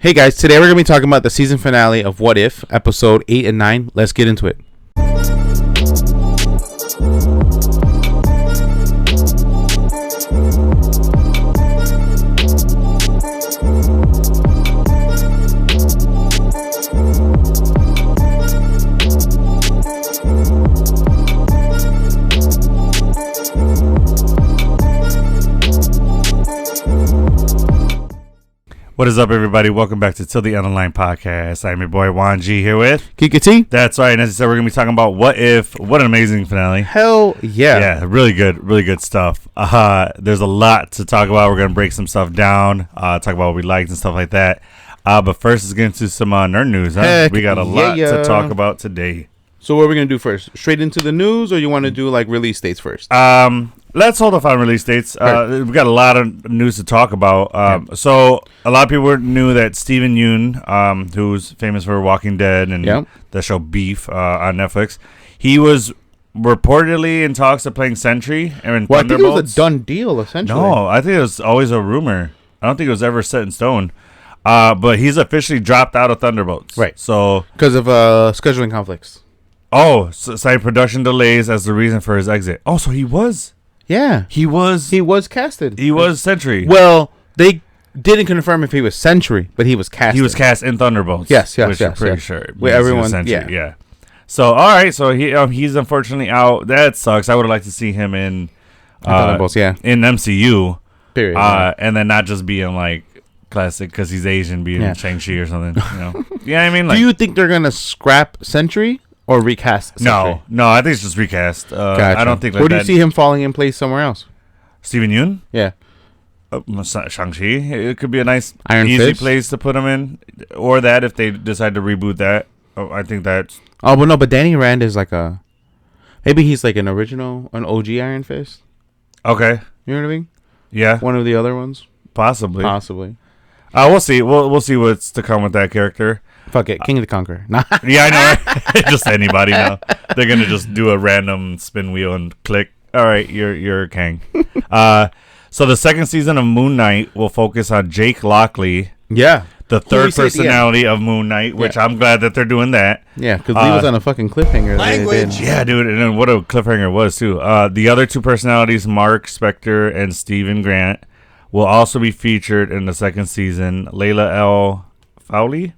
Hey guys, today we're going to be talking about the season finale of What If, episode 8 and 9. Let's get into it. What is up, everybody? Welcome back to Till the End of the Line podcast. I'm your boy Juan G here with Kika T. That's right. And as I said, we're gonna be talking about What If. What an amazing finale! Hell yeah! Yeah, really good stuff. There's a lot to talk about. We're gonna break some stuff down, talk about what we liked and stuff like that. But first, let's get into some nerd news. Huh? We got a lot to talk about today. So what are we gonna do first? Straight into the news, or you want to do like release dates first? Let's hold off on release dates. We got a lot of news to talk about. So a lot of people knew that Steven Yeun, who's famous for Walking Dead and the show Beef on Netflix, he was reportedly in talks of playing Sentry and Well, I think it was a done deal, essentially. No, I think it was always a rumor. I don't think it was ever set in stone. But he's officially dropped out of Thunderbolts. Right. So because of scheduling conflicts. Oh, cited production delays as the reason for his exit. Oh, so he was. Yeah. He was casted. He was Sentry. Well, they didn't confirm if he was Sentry, but he was casted. He was cast in Thunderbolts. Yes, which I'm pretty sure. With everyone, yeah. So, all right. So, he's unfortunately out. That sucks. I would have liked to see him in Thunderbolts, in MCU. Period. And then not just being like classic because he's Asian, being Shang-Chi or something. You know? Yeah, I mean, like, do you think they're going to scrap Sentry? Or recast? No, I think it's just recast. Gotcha. I don't think. Where do you see him falling in place somewhere else? Steven Yeun? Yeah. Shang-Chi. It could be a nice, Iron easy Fist? place to put him in. Or that if they decide to reboot that. Oh, I think that's. Oh, but no, but Danny Rand is like a. Maybe he's like an OG Iron Fist. Okay. You know what I mean? Yeah. One of the other ones? Possibly. We'll see. We'll see what's to come with that character. Fuck it, King of the Conqueror. Nah. Yeah, I know. Right? Just anybody now. They're gonna just do a random spin wheel and click. All right, you're Kang. So the second season of Moon Knight will focus on Jake Lockley. Yeah. The third personality of Moon Knight, which I'm glad that they're doing that. Yeah, because he was on a fucking cliffhanger. Language. Yeah, dude, and then what a cliffhanger it was too. The other two personalities, Mark Spector and Stephen Grant, will also be featured in the second season. Layla L. Fowley,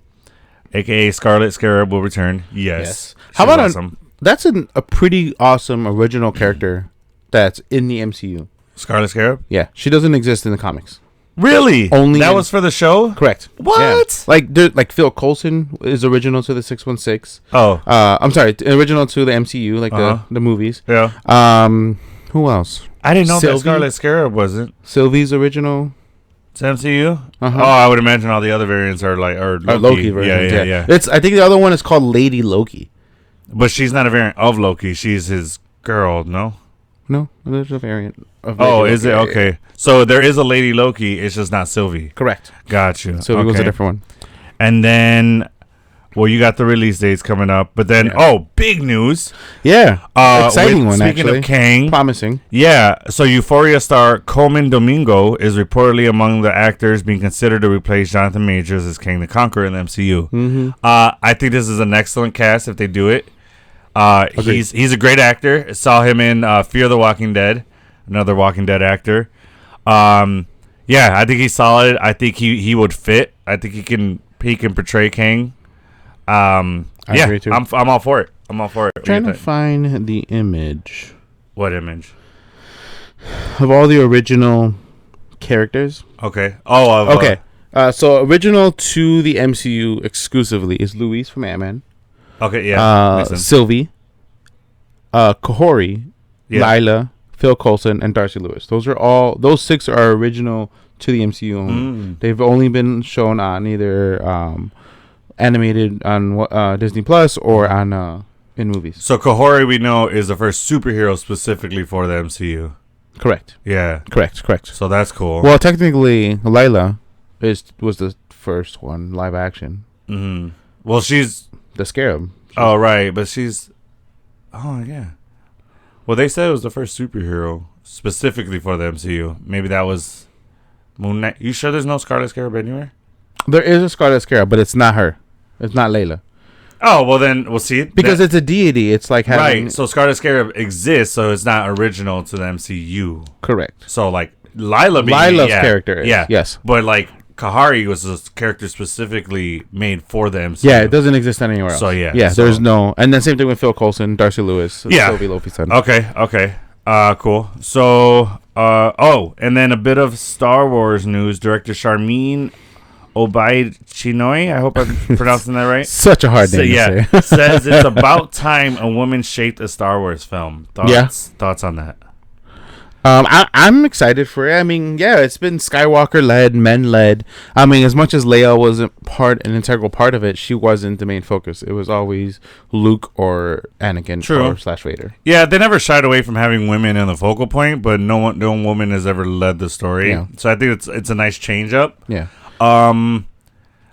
a.k.a. Scarlet Scarab, will return. Yes. How about awesome. That's a pretty awesome original character that's in the MCU. Scarlet Scarab? Yeah. She doesn't exist in the comics. Really? Only that was for the show? Correct. What? Yeah. Like Phil Coulson is original to the 616. Oh. I'm sorry. Original to the MCU, like the movies. Yeah. Who else? I didn't know that Scarlet Scarab wasn't. Sylvie's original. It's MCU? Oh, I would imagine all the other variants are Loki versions. Yeah. I think the other one is called Lady Loki. But she's not a variant of Loki. She's his girl, no? No, there's a variant of Lady Loki. Is it? Okay. So there is a Lady Loki. It's just not Sylvie. Correct. Got you. Sylvie was a different one. And then... Well, you got the release dates coming up, but then big news! Yeah, exciting one. Speaking of Kang, promising. Yeah, so Euphoria star Coleman Domingo is reportedly among the actors being considered to replace Jonathan Majors as Kang the Conqueror in the MCU. Mm-hmm. I think this is an excellent cast if they do it. He's a great actor. Saw him in Fear the Walking Dead, another Walking Dead actor. I think he's solid. I think he would fit. I think he can portray Kang. I agree too. I'm all for it. Trying to find the image. What image? Of all the original characters. Okay. Okay. So original to the MCU exclusively is Luis from Ant-Man. Okay, yeah. Sylvie, Kahori, Lila, Phil Coulson, and Darcy Lewis. Those six are original to the MCU only. They've only been shown on either animated on Disney Plus or on in movies. So Kahori, we know, is the first superhero specifically for the MCU. Correct. Yeah. Correct. So that's cool. Well, technically, Lila was the first one live action. Mm-hmm. Well, she's the Scarab. Oh, right, but she's. Oh yeah. Well, they said it was the first superhero specifically for the MCU. Maybe that was Moon Knight. You sure there's no Scarlet Scarab anywhere? There is a Scarlet Scarab, but it's not her. It's not Layla. Oh, well then we'll see. Because it's a deity. It's like having... Right, so Scarlet Scarab exists, so it's not original to the MCU. Correct. So, like, Lila's character is. Yeah. Yes. But, like, Kahari was a character specifically made for the MCU. Yeah, it doesn't exist anywhere else. So, yeah. Yeah, there's no... And then same thing with Phil Coulson, Darcy Lewis. Yeah. Sylvie Lofi's son. Okay. Cool. So, and then a bit of Star Wars news. Director Sharmeen Obaid-Chinoy, I hope I'm pronouncing that right. Such a hard name to say. Says it's about time a woman shaped a Star Wars film. Thoughts on that? I'm excited for it. I mean, yeah, it's been Skywalker led, men led. I mean, as much as Leia wasn't an integral part of it, she wasn't the main focus. It was always Luke or Anakin or / Vader. Yeah, they never shied away from having women in the focal point, but no woman has ever led the story. Yeah. So I think it's a nice change up. Yeah. I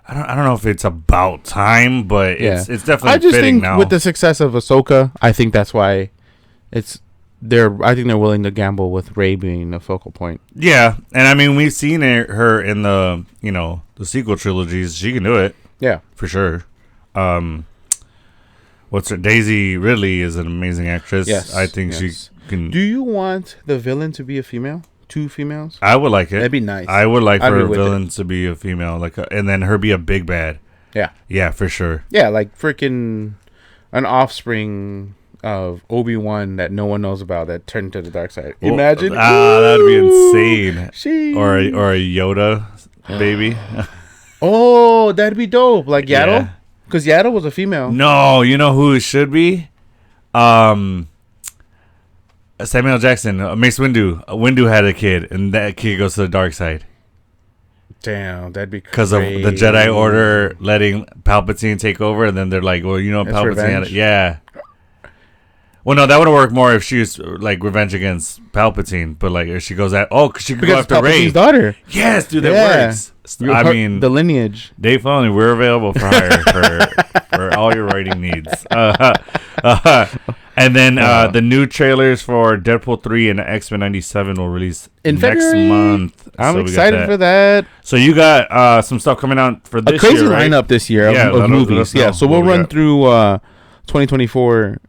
don't know if it's about time, but it's definitely I just fitting think now. With the success of Ahsoka, I think that's why I think they're willing to gamble with Rey being the focal point. Yeah, and I mean we've seen her in the the sequel trilogies. She can do it. Yeah, for sure. What's her Daisy Ridley is an amazing actress. Yes, I think she can. Do you want the villain to be a female? 2 females? I would like it. That'd be nice. I would like for a villain to be a female, and then her be a big bad. Yeah. Yeah, for sure. Yeah, like freaking an offspring of Obi-Wan that no one knows about that turned to the dark side. Imagine. That'd be insane. Or a Yoda baby. Oh, that'd be dope. Like Yaddle? Because Yaddle was a female. No, you know who it should be? Samuel Jackson, Mace Windu. Windu had a kid, and that kid goes to the dark side. Damn, that'd be crazy. Because of the Jedi Order letting Palpatine take over, and then they're like, well, Palpatine had it. Yeah. Well, no, that would work more if she was like revenge against Palpatine, but like if she goes at she could go after Rey. Palpatine's daughter. Yes, dude, that works. I mean, the lineage. Dave Filoni, we're available for hire for all your writing needs. And then the new trailers for Deadpool 3 and X-Men 97 will release next month. I'm excited for that. So you got some stuff coming out for this year, a crazy lineup this year of movies. Yeah, so we'll run through 2024.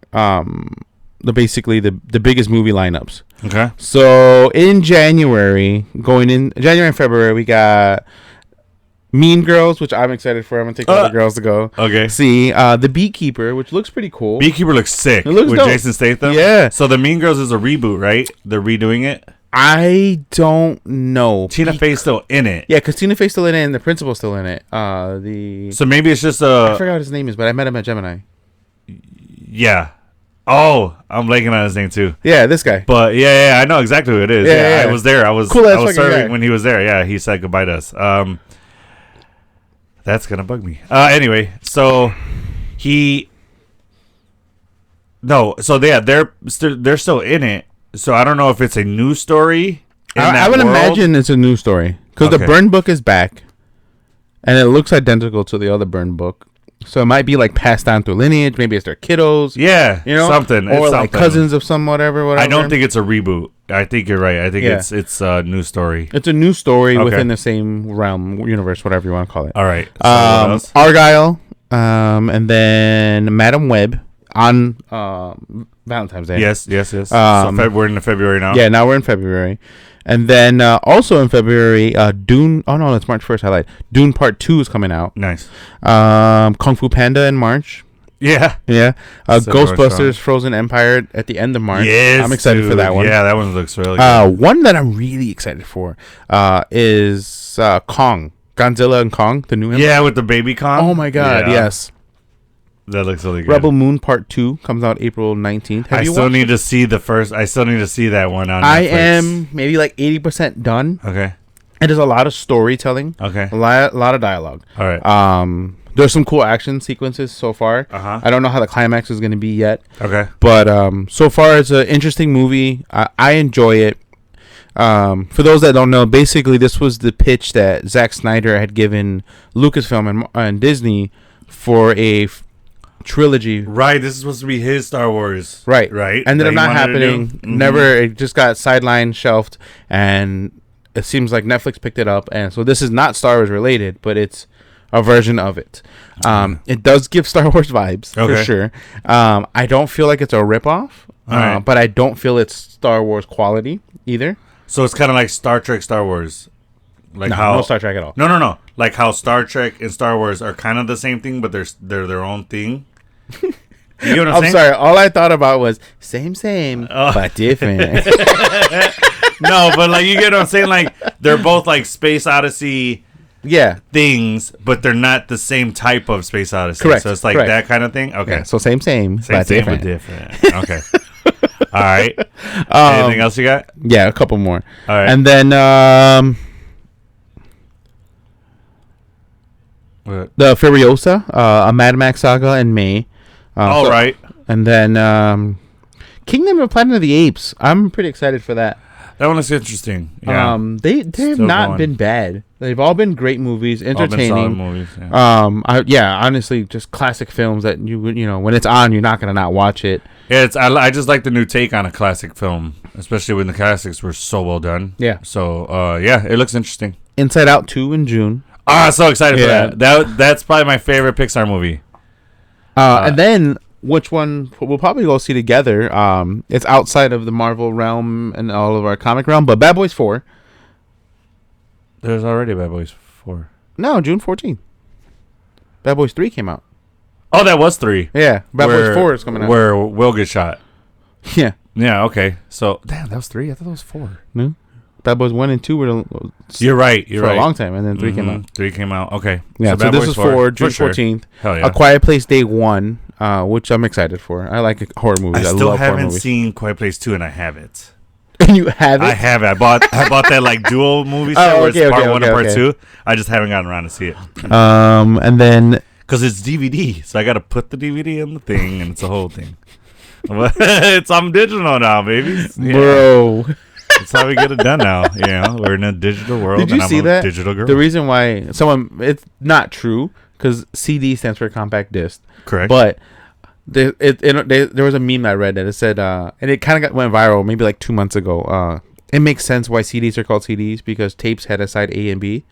Basically the biggest movie lineups. Okay. So in January and February, we got Mean Girls, which I'm excited for. I'm gonna take all the girls to go. Okay. See, The Beekeeper, which looks pretty cool. Beekeeper looks sick. It looks with dope. Jason Statham. Yeah. So The Mean Girls is a reboot, right? They're redoing it. I don't know. Tina Fey's still in it. Yeah, because Tina Fey's still in it, and the principal's still in it. So maybe it's just I forgot what his name is, but I met him at Gemini. Yeah. Oh, I'm blanking on his name too. Yeah, this guy. But yeah, I know exactly who it is. Yeah. I was there. I was serving when he was there. Yeah, he said goodbye to us. That's gonna bug me. Anyway, so they're still in it. So I don't know if it's a new story. I would imagine it's a new story because the Burn book is back, and it looks identical to the other Burn book. So it might be like passed down through lineage. Maybe it's their kiddos. Yeah, something. Or like cousins of some whatever. I don't think it's a reboot. I think you're right. I think it's a new story. It's a new story within the same realm, universe, whatever you want to call it. All right. Argyle, and then Madam Web on Valentine's Day. Yes. So we're in February now. Yeah, now we're in February. And then also in February, Dune. Oh no, that's March 1st. Highlight. Dune Part 2 is coming out. Nice. Kung Fu Panda in March. Yeah. Ghostbusters Frozen Empire at the end of March. Yes, I'm excited for that one. Yeah, that one looks really good. One that I'm really excited for is Kong. Godzilla and Kong, the new one. Yeah, with the baby Kong. Oh my god, yes. That looks really good. Rebel Moon Part 2 comes out April 19th. I still need to see that one on Netflix. I am maybe like 80% done. Okay. And there's a lot of storytelling. Okay. A lot of dialogue. All right. There's some cool action sequences so far. Uh-huh. I don't know how the climax is going to be yet. Okay. But so far it's an interesting movie. I enjoy it. For those that don't know, basically this was the pitch that Zack Snyder had given Lucasfilm and Disney for a trilogy. Right, this is supposed to be his Star Wars. Right. Ended up not happening. Mm-hmm. Never. It just got sidelined, shelved, and it seems like Netflix picked it up. And so this is not Star Wars related, but it's a version of it. It does give Star Wars vibes for sure. I don't feel like it's a ripoff, but I don't feel it's Star Wars quality either. So it's kind of like Star Trek, Star Wars. Like no Star Trek at all. No. Like how Star Trek and Star Wars are kind of the same thing, but they're their own thing. You know what I'm saying? Sorry. All I thought about was same, but different. No, but like you get what I'm saying. Like they're both like Space Odyssey, things, but they're not the same type of Space Odyssey. Correct. So it's like that kind of thing. Okay. Yeah, so same, but different. Okay. All right. Anything else you got? Yeah, a couple more. All right. And then the Furiosa, a Mad Max saga in May. Right. And then Kingdom of Planet of the Apes. I'm pretty excited for that. That one looks interesting. Yeah. They have not been bad. They've all been great movies, entertaining. All been solid movies. Yeah. Honestly, just classic films that you know when it's on, you're not gonna not watch it. Yeah, I just like the new take on a classic film, especially when the classics were so well done. Yeah. So it looks interesting. Inside Out 2 in June. So excited for that. That's probably my favorite Pixar movie. And then which one we'll probably go see together. It's outside of the Marvel realm and all of our comic realm, but Bad Boys 4. There's already Bad Boys 4. No, June 14th. Bad Boys 3 came out. Oh, that was 3. Yeah, Bad Boys 4 is coming out. Where Will gets shot. Yeah. Yeah, okay. So, damn, that was 3? I thought that was 4. No. Bad Boys 1 and 2 were... You're right. For a long time, and then 3 came out. 3 came out. Okay. Yeah, so this is 4, June 14th. Hell yeah. A Quiet Place Day 1, which I'm excited for. I like horror movies. I still love horror haven't movies. seen Quiet Place 2, and I have it. And you have it? I have it. I bought that like dual movie set where it's part 1 and part 2. I just haven't gotten around to see it. And then... Because it's DVD, so I got to put the DVD in the thing, and it's a whole thing. I'm digital now, baby. Yeah. Bro. That's how we get it done now. You know, we're in a digital world. Did you see that? Digital girl. The reason why it's not true, because CD stands for compact disc. Correct. But there was a meme I read that it said, and it kind of went viral maybe like 2 months ago. It makes sense why CDs are called CDs, because tapes had a side A and B.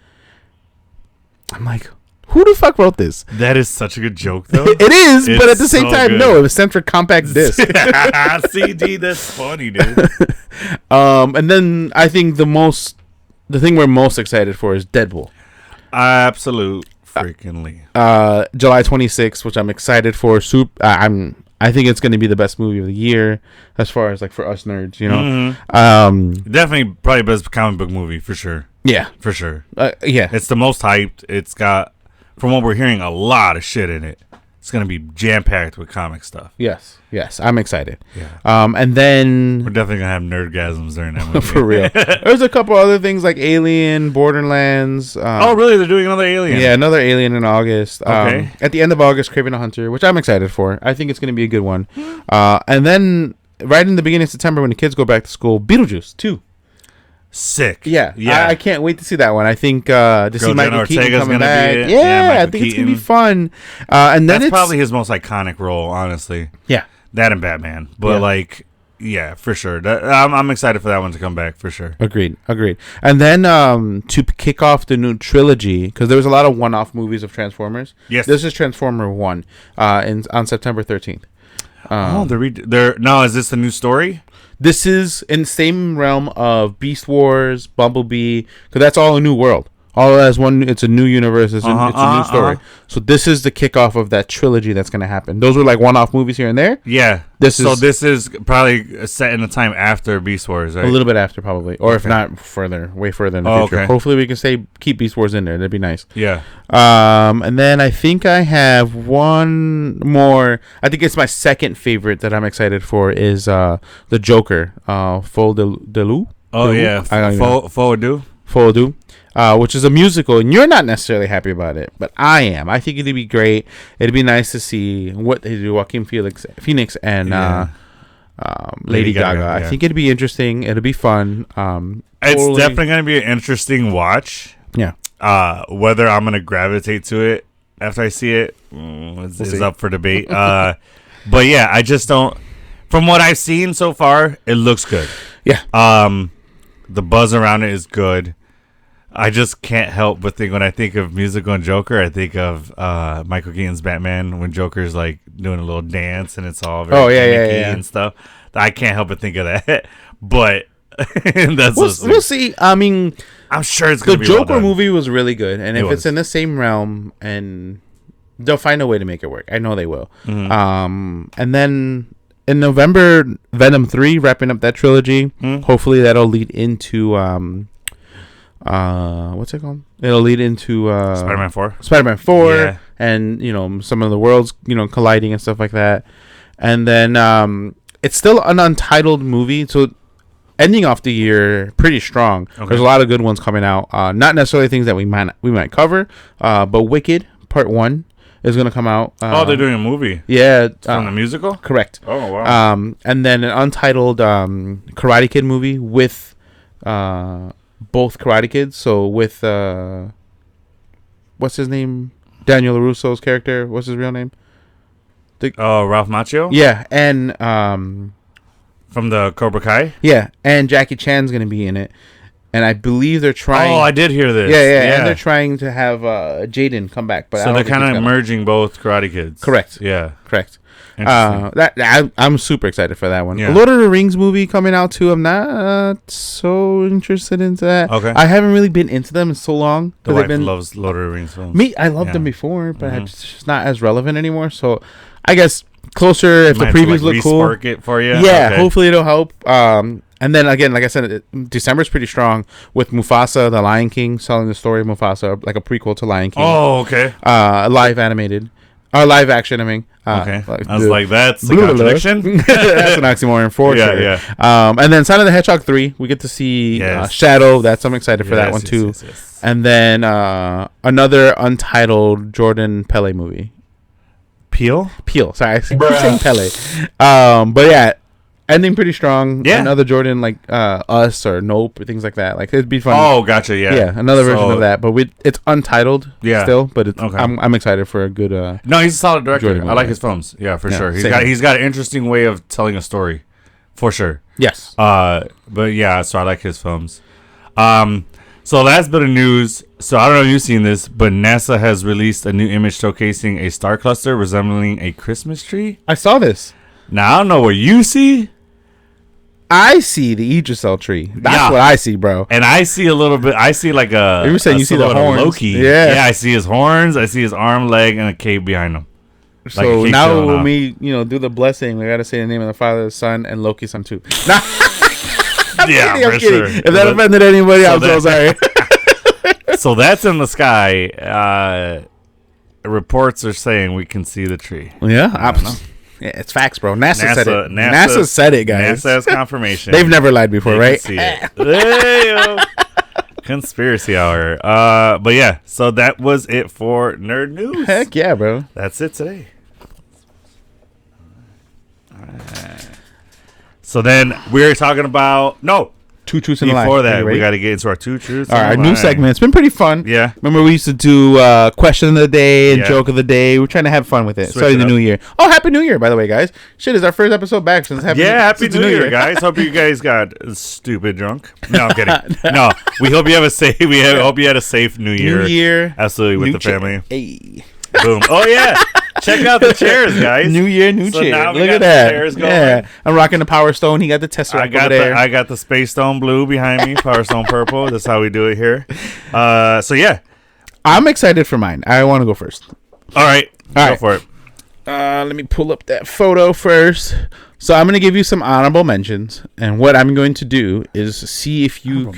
I'm like, who the fuck wrote this? That is such a good joke, though. It is, but at the same time, good. No, it was sent for compact disc. CD, that's funny, dude. And then I think the thing we're most excited for is Deadpool. Absolute freakingly. July 26th, which I'm excited for. I think it's going to be the best movie of the year as far as like for us nerds, you know. Mm-hmm. Definitely, probably best comic book movie for sure. Yeah, for sure. Yeah, it's the most hyped. It's got, from what we're hearing, a lot of shit in it. It's going to be jam-packed with comic stuff. Yes, I'm excited. Yeah. And then... We're definitely going to have nerdgasms during that movie. For real. There's a couple other things like Alien, Borderlands. Oh, really? They're doing another Alien? Yeah, another Alien in August. Okay. At the end of August, Kraven the Hunter, which I'm excited for. I think it's going to be a good one. And then right in the beginning of September, when the kids go back to school, Beetlejuice 2. Sick. Yeah. I can't wait to see that one. I think to see Michael Keaton coming back. Yeah, I think it's going to be fun. And then that's probably his most iconic role, honestly. Yeah. That and Batman. But for sure. I'm excited for that one to come back, for sure. Agreed. And then to kick off the new trilogy, because there was a lot of one-off movies of Transformers. Yes. This is Transformer 1 on September 13th. Is this the new story? This is in the same realm of Beast Wars, Bumblebee, because that's all a new world. All as one, it's a new universe. It's a new story. So this is the kickoff of that trilogy that's going to happen. Those were like one-off movies here and there. Yeah. This is probably set in a time after Beast Wars, right? A little bit after, probably, or if not way further in the future. Okay. Hopefully, we can keep Beast Wars in there. That'd be nice. Yeah. And then I think I have one more. I think it's my second favorite that I'm excited for is the Joker, Fol de Loup. Oh yeah, Fol de which is a musical, and you're not necessarily happy about it, but I am. I think it'd be great. It'd be nice to see what they do, Joaquin Phoenix and Lady Gaga. Yeah. I think it'd be interesting. It'd be fun. It's definitely going to be an interesting watch. Yeah. Whether I'm going to gravitate to it after I see it is up for debate. But yeah, I just don't. From what I've seen so far, it looks good. Yeah. The buzz around it is good. I just can't help but think when I think of musical and Joker, I think of Michael Keaton's Batman when Joker's like doing a little dance and it's all very gimmicky and stuff. I can't help but think of that. But we'll see. I mean, I'm sure it's gonna be the Joker well movie was really good, and if was. it's in the same realm, and they'll find a way to make it work. I know they will. Mm-hmm. And then in November, Venom 3 wrapping up that trilogy. Hopefully that'll lead into what's it called? It'll lead into Spider-Man 4. Spider-Man 4, and you know, some of the worlds, you know, colliding and stuff like that. And then it's still an untitled movie, so ending off the year pretty strong. Okay. There's a lot of good ones coming out. Not necessarily things that we might cover, but Wicked Part 1 is going to come out. They're doing a movie. Yeah. From the musical? Correct. Oh, wow. And then an untitled Karate Kid movie with both Karate Kids. So with, what's his name? Daniel LaRusso's character. What's his real name? Ralph Macchio? Yeah. And from the Cobra Kai? Yeah. And Jackie Chan's going to be in it. And I believe they're trying. Oh, I did hear this. Yeah. And they're trying to have Jaden come back. But so they're kind of merging both Karate Kids. Correct. Yeah. Correct. I'm super excited for that one. Yeah. Lord of the Rings movie coming out too. I'm not so interested into that. Okay. I haven't really been into them in so long. The wife loves Lord of the Rings films. Me, I loved them before, but it's just not as relevant anymore. So I guess closer if the previews look cool. Respark it for you. Yeah, hopefully it'll help. And then again, like I said, December's pretty strong with Mufasa, the Lion King, telling the story of Mufasa, like a prequel to Lion King. Oh, okay. Live action. I mean, okay. I was like, that's a contradiction. That's an oxymoron for sure. Yeah. And then Sonic the Hedgehog 3, we get to see Shadow. I'm excited for that one too. Yes. And then another untitled Jordan Pele movie. Peel. Sorry, I keep saying Pele. But yeah. Ending pretty strong. Yeah. Another Jordan like Us or Nope or things like that. Like it'd be fun. Oh, gotcha. Yeah. Yeah. Another version of that, but it's untitled. Yeah. Still, but it's, okay. I'm excited for a good. No, he's a solid director. I like his films. Yeah, for sure. He's got an interesting way of telling a story, for sure. Yes. But yeah, so I like his films. So last bit of news. So I don't know if you've seen this, but NASA has released a new image showcasing a star cluster resembling a Christmas tree. I saw this. Now I don't know what you see. I see the Yggdrasil tree. That's what I see, bro. And I see a little bit. I see like a. You were saying you see the horns. Loki. Yeah. I see his horns. I see his arm, leg, and a cape behind him. So like now when we, do the blessing, we gotta say the name of the Father, the Son, and Loki's son too. Nah. I'm kidding. Sure. If that offended anybody, I'm so sorry. So that's in the sky. Reports are saying we can see the tree. Yeah. Yeah, it's facts, bro. NASA said it. NASA said it, guys. NASA has confirmation. They've never lied before, right? See it. Conspiracy hour. But yeah, so that was it for nerd news. Heck yeah, bro. That's it today. All right. So then we're talking about Two truths and a lie. Before that, we got to get into our two truths. All right, new segment. It's been pretty fun. Yeah. Remember we used to do question of the day and joke of the day. We're trying to have fun with it. Starting the new year. Oh, Happy New Year, by the way, guys. Shit, it's our first episode back since Happy New Year, guys. Hope you guys got stupid drunk. No, I'm kidding. No, we hope you have a safe. Hope you had a safe New Year. New Year, absolutely, with the family. Hey. Boom. Oh yeah. Check out the chairs, guys. New year, new chair. Look at that. Chairs going. Yeah, I'm rocking the Power Stone. He got the Tesseract over there. I got the Space Stone blue behind me. Power Stone purple. That's how we do it here. So yeah, I'm excited for mine. I want to go first. All right, go for it. Let me pull up that photo first. So I'm going to give you some honorable mentions, and what I'm going to do is see if you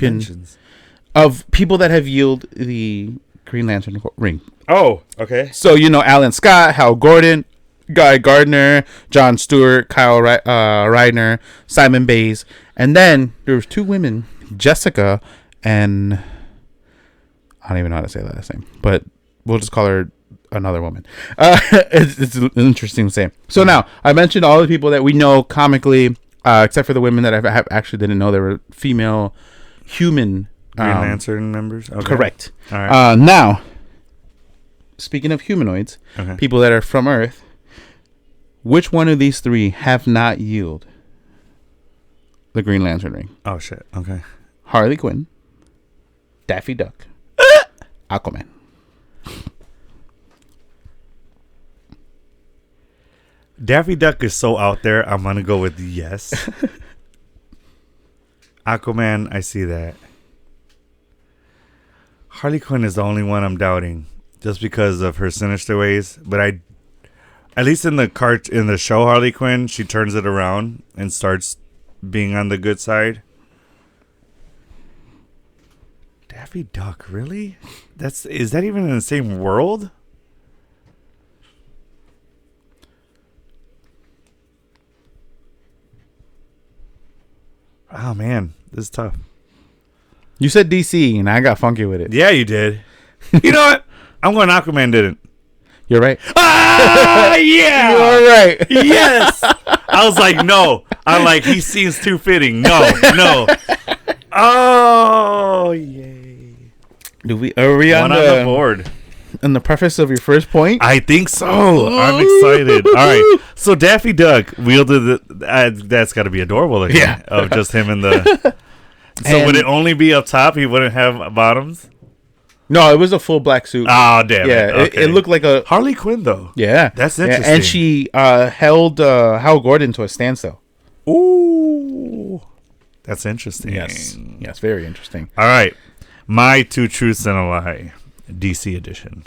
of people that have yielded the Green Lantern ring. Oh, okay. So, Alan Scott, Hal Gordon, Guy Gardner, Jon Stewart, Kyle Reidner, Simon Bays. And then there was two women, Jessica and I don't even know how to say that last name, but we'll just call her another woman. It's interesting to say. So now, I mentioned all the people that we know comically, except for the women that I actually didn't know they were female human Green Lantern members? Okay. Correct. All right. Now, speaking of humanoids, people that are from Earth, which one of these three have not yielded the Green Lantern ring? Oh, shit. Okay. Harley Quinn, Daffy Duck, Aquaman. Daffy Duck is so out there. I'm gonna go with yes. Aquaman, I see that. Harley Quinn is the only one I'm doubting, just because of her sinister ways. But at least in the show Harley Quinn, she turns it around and starts being on the good side. Daffy Duck, really? Is that even in the same world? Oh man, this is tough. You said DC, and I got funky with it. Yeah, you did. You know what? I'm going Aquaman didn't. You're right. Ah, yeah. You're right. Yes. I was like, no. I'm like, he seems too fitting. No. Oh, yay. Are we on the board? In the preface of your first point? I think so. I'm excited. All right. So Daffy Duck wielded that's got to be adorable looking. Yeah. Of just him in the... So would it only be up top? He wouldn't have bottoms? No, it was a full black suit. Oh, damn it. Yeah, Okay. it looked like a... Harley Quinn, though. Yeah. That's interesting. Yeah, and she held Hal Gordon to a standstill. Ooh. That's interesting. Yes, very interesting. All right. My two truths and a lie. DC edition.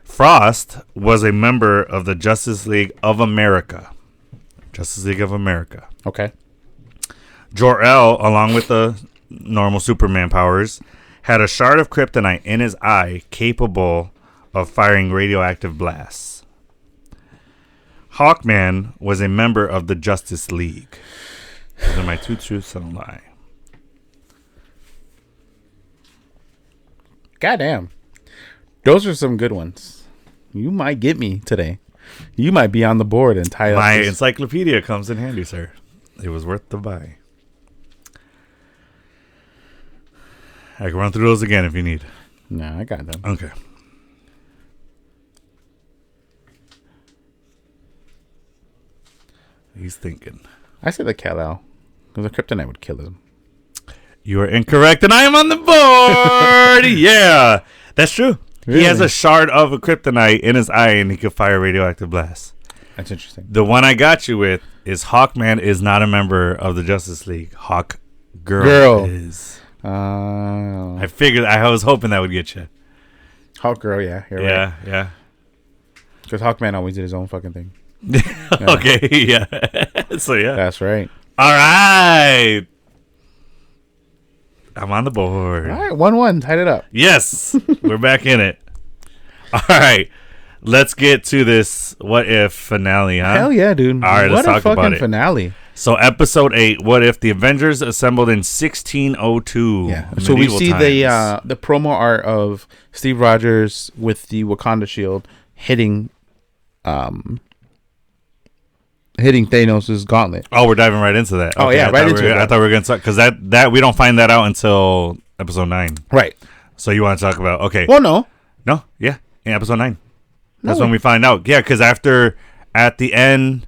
Frost was a member of the Justice League of America. Okay. Jor-El, along with the normal Superman powers, had a shard of kryptonite in his eye capable of firing radioactive blasts. Hawkman was a member of the Justice League. Those are my two truths and a lie. Goddamn. Those are some good ones. You might get me today. You might be on the board and tie up. My encyclopedia comes in handy, sir. It was worth the buy. I can run through those again if you need. No, I got them. Okay. He's thinking. I said the Kal-El. Because the kryptonite would kill him. You are incorrect, and I am on the board. Yeah, that's true. Really? He has a shard of a kryptonite in his eye, and he can fire radioactive blasts. That's interesting. The one I got you with is Hawkman is not a member of the Justice League. Hawkgirl is. I figured. I was hoping that would get you. Hawkgirl, yeah. You're right. Yeah. Because Hawkman always did his own fucking thing. Okay, yeah. So, yeah. That's right. All right. I'm on the board. All right, 1-1. Tied it up. Yes. We're back in it. All right. Let's get to this what if finale, huh? Hell yeah, dude. All right, let's talk about it. What a fucking finale. So, episode 8, what if the Avengers assembled in 1602? Yeah. So we see the promo art of Steve Rogers with the Wakanda shield hitting Thanos' gauntlet. Oh, we're diving right into that. Oh, okay, yeah, right into it. I thought we were going to talk, because that we don't find that out until episode 9. Right. So you want to talk about, okay. Well, no. No, yeah, in episode 9. That's when we find out. Yeah, because at the end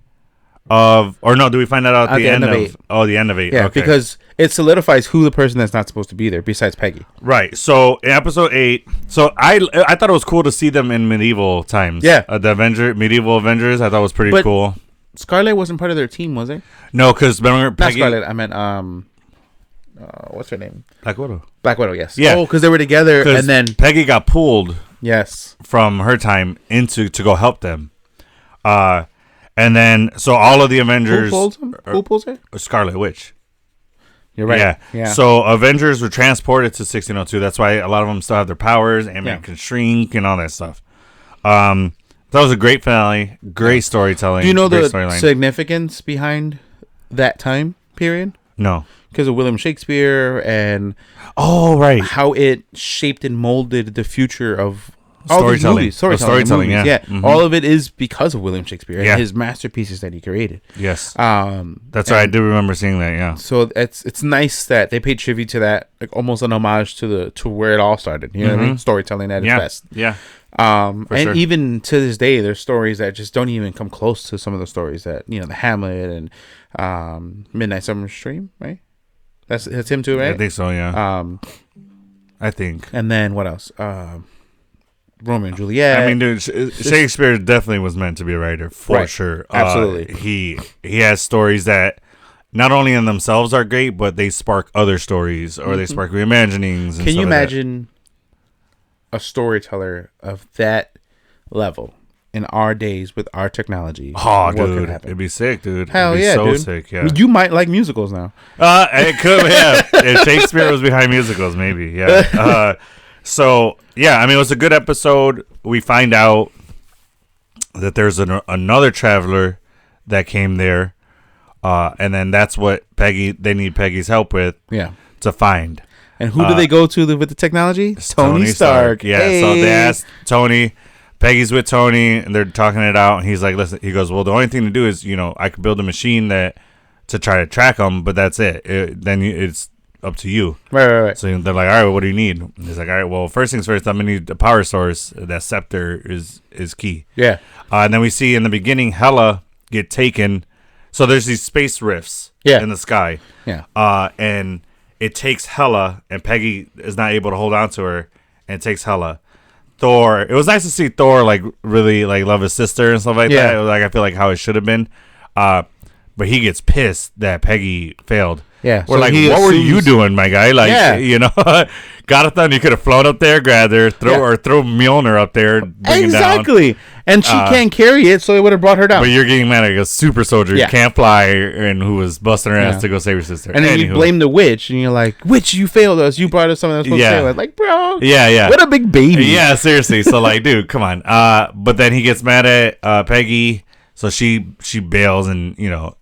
of, or no, do we find that out at the end of 8? Oh, the end of 8. Yeah, okay. because it solidifies who the person that's not supposed to be there, besides Peggy. Right. So in episode 8, so I thought it was cool to see them in medieval times. Yeah. The medieval Avengers, I thought was pretty cool. Scarlet wasn't part of their team, was it? No, because remember Peggy. Not Scarlet. I meant what's her name? Black Widow. Black Widow. Yes. Yeah. Oh, because they were together, and then Peggy got pulled. Yes. From her time to go help them, and then so all of the Avengers. Who pulls her? Scarlet Witch. You're right. Yeah. So Avengers were transported to 1602. That's why a lot of them still have their powers. Ant-Man can shrink and all that stuff. That was a great finale. Great storytelling. Do you know the significance behind that time period? No. Because of William Shakespeare and how it shaped and molded the future of all these movies. Storytelling, yeah. Mm-hmm. All of it is because of William Shakespeare and his masterpieces that he created. Yes. That's right. I do remember seeing that, yeah. So it's nice that they paid tribute to that, like almost an homage to where it all started. You know what I mean? Storytelling at its best. Yeah. Even to this day, there's stories that just don't even come close to some of the stories that, the Hamlet and Midnight Summer's Dream, right? That's him too, right? I think so, yeah. I think. And then what else? Romeo and Juliet. I mean, dude, Shakespeare definitely was meant to be a writer for sure. Absolutely. He has stories that not only in themselves are great, but they spark other stories or they spark reimaginings. And Can you imagine a storyteller of that level in our days with our technology? Oh, dude, it'd be sick, dude. Hell it'd be yeah, so dude. sick. Yeah, You might like musicals now. It could. Yeah, if Shakespeare was behind musicals, maybe. Yeah. So yeah, I mean, it was a good episode. We find out that there's another traveler that came there, and then that's what they need Peggy's help with. Yeah, to find. And who do they go to with the technology? Tony Stark. Yeah. Hey. So they asked Tony. Peggy's with Tony, and they're talking it out. And he's like, "Listen," he goes, "Well, the only thing to do is, I could build a machine to try to track them, but that's it. Then it's up to you." Right. So they're like, "All right, well, what do you need?" And he's like, "All right, well, first things first, I'm gonna need a power source. That scepter is key." Yeah. And then we see in the beginning Hela get taken. So there's these space rifts in the sky. Yeah. And it takes Hela, and Peggy is not able to hold on to her, and it takes Hela. Thor. It was nice to see Thor really love his sister and stuff like that. It was I feel like how it should have been. But he gets pissed that Peggy failed. Yeah. We're like, what were you doing, my guy? Gotathon, you could have flown up there, grabbed her, throw Mjolnir up there, bring exactly. And she can't carry it, so it would have brought her down. But you're getting mad at a super soldier who can't fly and who was busting her ass to go save her sister. And then you blame the witch, and you're like, "Witch, you failed us. You brought us something that's supposed to save us." Like, bro. Yeah. What a big baby. Yeah, seriously. So, dude, come on. But then he gets mad at Peggy, so she bails and,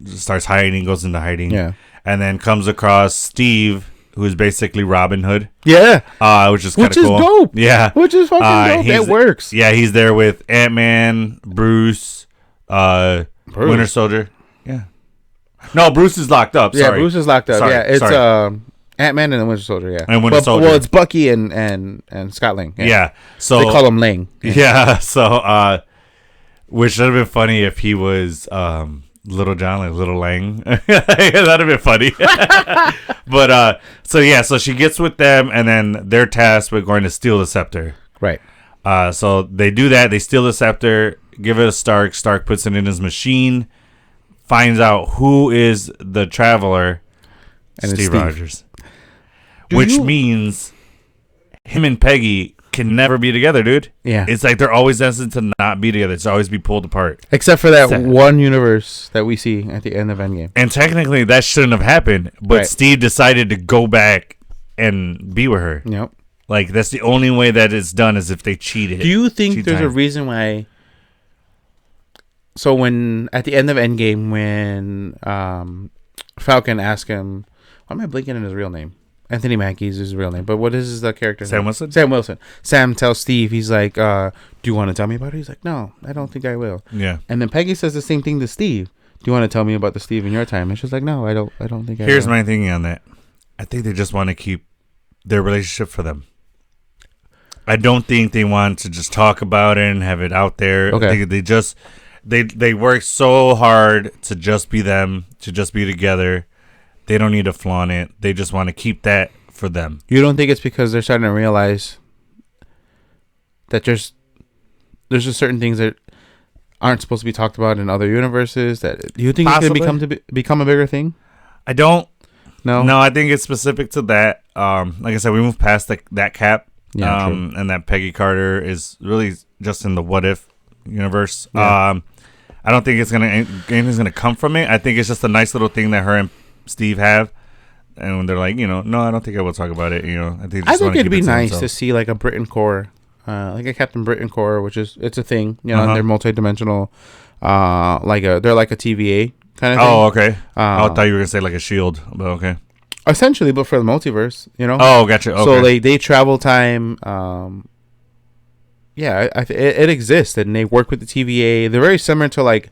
starts hiding, goes into hiding. Yeah. And then comes across Steve, who is basically Robin Hood. Yeah. Which is kind of cool. Which is dope. Yeah. Which is fucking dope. That works. Yeah, he's there with Ant-Man, Bruce, Winter Soldier. Yeah. No, Bruce is locked up. Sorry. Yeah, Bruce is locked up. Sorry. Yeah, it's Ant-Man and the Winter Soldier, yeah. And Winter Soldier. Well, it's Bucky and Scott Lang. Yeah. So they call him Lang. Yeah. So, which would have been funny if he was Little John, like Little Lang. That'd have been funny. But so she gets with them, and then they're tasked with going to steal the scepter. Right. So they do that. They steal the scepter, give it to Stark. Stark puts it in his machine, finds out who is the traveler, and Steve Rogers. Which means him and Peggy can never be together, dude. Yeah. It's like they're always destined to not be together. It's always be pulled apart. Except for that one universe that we see at the end of Endgame. And technically, that shouldn't have happened. But Steve decided to go back and be with her. Yep. Like, that's the only way that it's done is if they cheated. Do you think there's a reason why... So when, at the end of Endgame, when Falcon asked him... Why am I blinking in his real name? Anthony Mackie's his real name, but what is the character Sam name? Wilson? Sam Wilson. Sam tells Steve, he's like, do you want to tell me about it? He's like, no, I don't think I will. Yeah. And then Peggy says the same thing to Steve. Do you want to tell me about the Steve in your time? And she's like, no, I don't think I will. Here's my thinking on that. I think they just want to keep their relationship for them. I don't think they want to just talk about it and have it out there. Okay. I think they just they work so hard to just be them, to just be together. They don't need to flaunt it. They just want to keep that for them. You don't think it's because they're starting to realize that there's just certain things that aren't supposed to be talked about in other universes? That you think it's going to become a bigger thing? I don't. No, I think it's specific to that. Like I said, we moved past that cap. Yeah, and that Peggy Carter is really just in the what if universe. Yeah. I don't think anything's gonna come from it. I think it's just a nice little thing that her and Steve have, and when they're like, no, I don't think I will talk about it. I think it'd be nice to see like a Britain Corps, like a Captain Britain Corps, which is it's a thing. And they're multidimensional. They're like a TVA kind of thing. Oh, okay. I thought you were gonna say like a shield, but okay. Essentially, but for the multiverse, Oh, gotcha. Okay. So they travel time. It exists, and they work with the TVA. They're very similar to like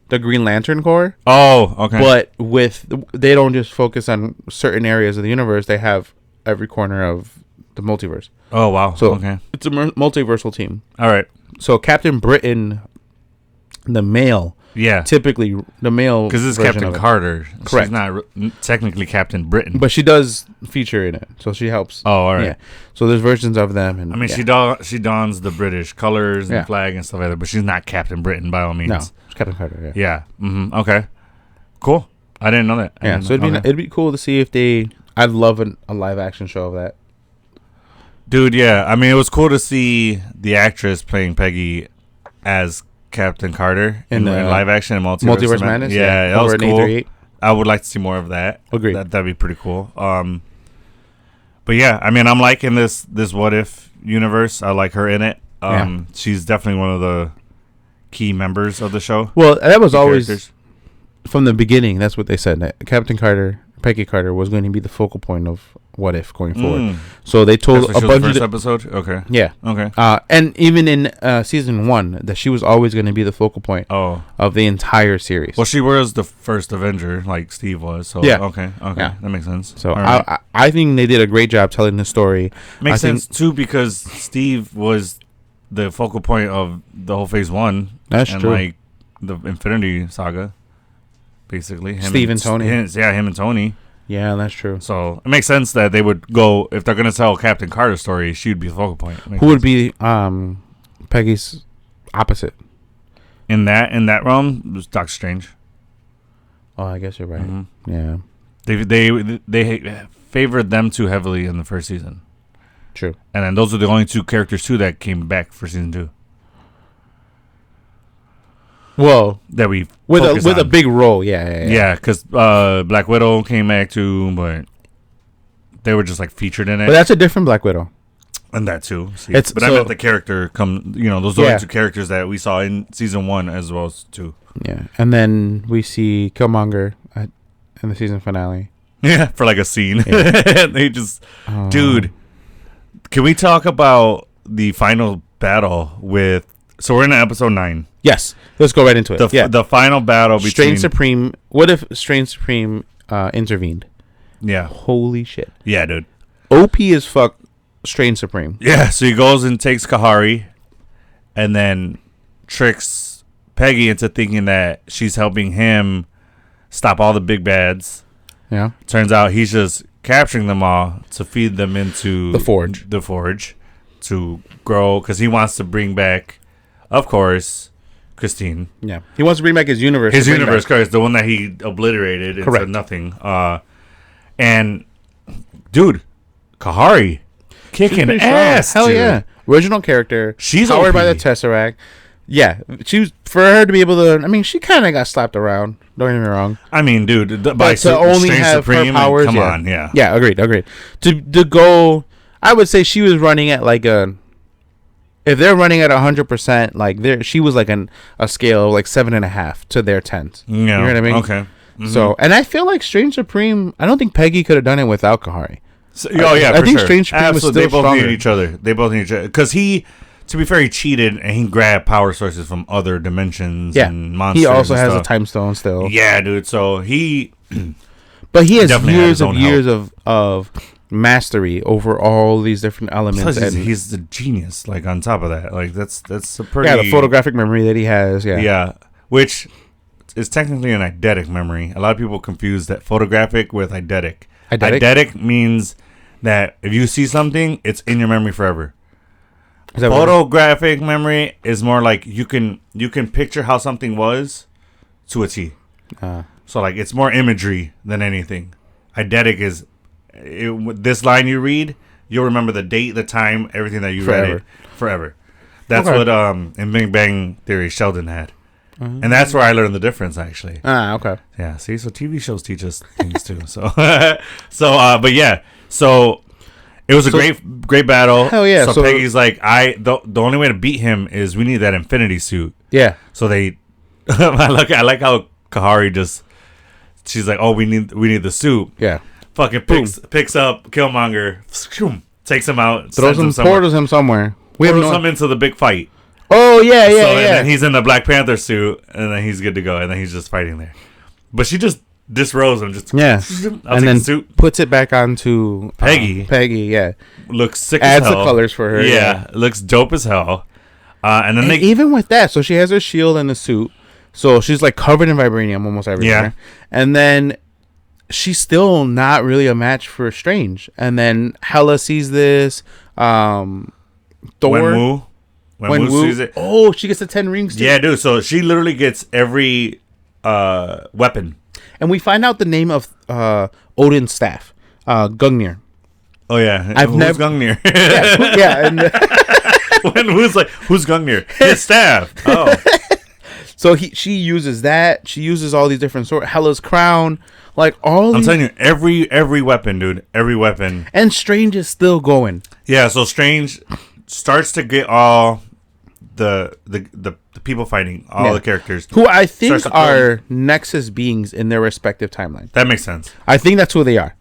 the Green Lantern Corps. Oh, okay. But they don't just focus on certain areas of the universe. They have every corner of the multiverse. Oh, wow. So okay. It's a multiversal team. All right. So Captain Britain, the male, Yeah. typically the male Because it's version Captain of it. Carter. Correct. She's not technically Captain Britain. But she does feature in it, so she helps. Oh, all right. Yeah. So there's versions of them, and I mean, she dons the British colors and flag and stuff like that, but she's not Captain Britain by all means. No, it's Captain Carter. Yeah. Okay. Cool. I didn't know that. So it'd be cool to see if they. I'd love a live action show of that. Dude, yeah. I mean, it was cool to see the actress playing Peggy as Captain Carter in live action in Multiverse Madness. Yeah, that was over cool. A38. I would like to see more of that. Agreed. That'd be pretty cool. But yeah, I mean, I'm liking this What If universe. I like her in it. She's definitely one of the key members of the show. Well, that was always from the beginning. That's what they said. That Captain Carter, Peggy Carter, was going to be the focal point of What If going forward. So they told a bunch of first episode. Okay. Yeah. Okay. And even in season 1, that she was always going to be the focal point of the entire series. Well, she was the first Avenger, like Steve was. So yeah. Okay. Yeah. That makes sense. So I think they did a great job telling the story. Makes sense too, because Steve was the focal point of the whole Phase 1. That's true. Like the Infinity Saga, basically. Steve and Tony. Him and Tony. Yeah, that's true. So it makes sense that they would go, if they're going to tell Captain Carter's story, she would be the focal point. Who would be Peggy's opposite? In that realm, it was Doctor Strange. Oh, I guess you're right. Mm-hmm. Yeah. They favored them too heavily in the first season. True. And then those are the only two characters too that came back for season 2. Well, that we with a big role, yeah. Because Black Widow came back too, but they were just like featured in it. But that's a different Black Widow. And that too. I meant the character those are the two characters that we saw in season 1 as well as 2. Yeah, and then we see Killmonger in the season finale. Yeah, for like a scene. Yeah. They just, dude. Can we talk about the final battle with? So we're in episode 9. Yes, let's go right into it. The final battle between Strange Supreme. What if Strange Supreme intervened? Yeah. Holy shit. Yeah, dude. OP as fuck. Strange Supreme. Yeah. So he goes and takes Kahari, and then tricks Peggy into thinking that she's helping him stop all the big bads. Yeah. Turns out he's just capturing them all to feed them into the forge. The forge to grow, because he wants to bring back, of course, Christine. Yeah. He wants to bring back his universe. His universe, correct. The one that he obliterated into nothing. And, dude, Kahari kicking ass. Hell yeah. Original character. She's powered by the Tesseract. Yeah. She was, for her to be able to, I mean, she kind of got slapped around. Don't get me wrong. I mean, dude, by to only Strange have Supreme, her powers. Come on, yeah. Yeah, agreed. To go, I would say she was running at like if they're running at 100%, like she was like a scale of like 7.5 to their 10. Yeah. You know what I mean? Okay. Mm-hmm. So, and I feel like Strange Supreme, I don't think Peggy could have done it without Kahari. I think Strange Supreme was still they both stronger. need each other. Because he, to be fair, he cheated and he grabbed power sources from other dimensions and monsters. He also has a time stone still. Yeah, dude. So he, but he has years of mastery over all these different elements. And he's the genius. Like on top of that, like that's a pretty the photographic memory that he has. Yeah, which is technically an eidetic memory. A lot of people confuse that photographic with eidetic. Eidetic means that if you see something, it's in your memory forever. Photographic memory is more like you can picture how something was to a T. So like it's more imagery than anything. Eidetic is this line you read, you'll remember the date, the time, everything that you read it forever. That's what in Big Bang Theory Sheldon had. And that's where I learned the difference, actually. Okay. Yeah, see, so TV shows teach us things too. But yeah, so it was a great battle. Hell yeah! So Peggy's like, the only way to beat him is we need that Infinity suit. Yeah. So they, I like how Kahari just, she's like, oh, we need the suit. Yeah. Fucking picks up Killmonger, takes him out, portals him somewhere. Portals him into the big fight. Oh yeah. And then he's in the Black Panther suit, and then he's good to go, and then he's just fighting there. But she just disrobes him, and then puts it back onto Peggy. Yeah, looks sick. Adds the colors for her. Yeah, looks dope as hell. And then even with that, so she has her shield and the suit, So she's like covered in vibranium almost everywhere. Yeah. And then she's still not really a match for Strange. And then Hela sees this. Thor. When Wu sees it. Oh, she gets the 10 rings too. Yeah, dude. So she literally gets every weapon. And we find out the name of Odin's staff, Gungnir. Oh yeah, I've never Gungnir. yeah. And when Wu's like, who's Gungnir? His staff. Oh. So she uses that. She uses all these different swords. Hela's crown, like all. I'm telling you, every weapon, dude, every weapon. And Strange is still going. Yeah, so Strange starts to get all the people fighting, all the characters, who I think are Nexus beings in their respective timeline. That makes sense. I think that's who they are.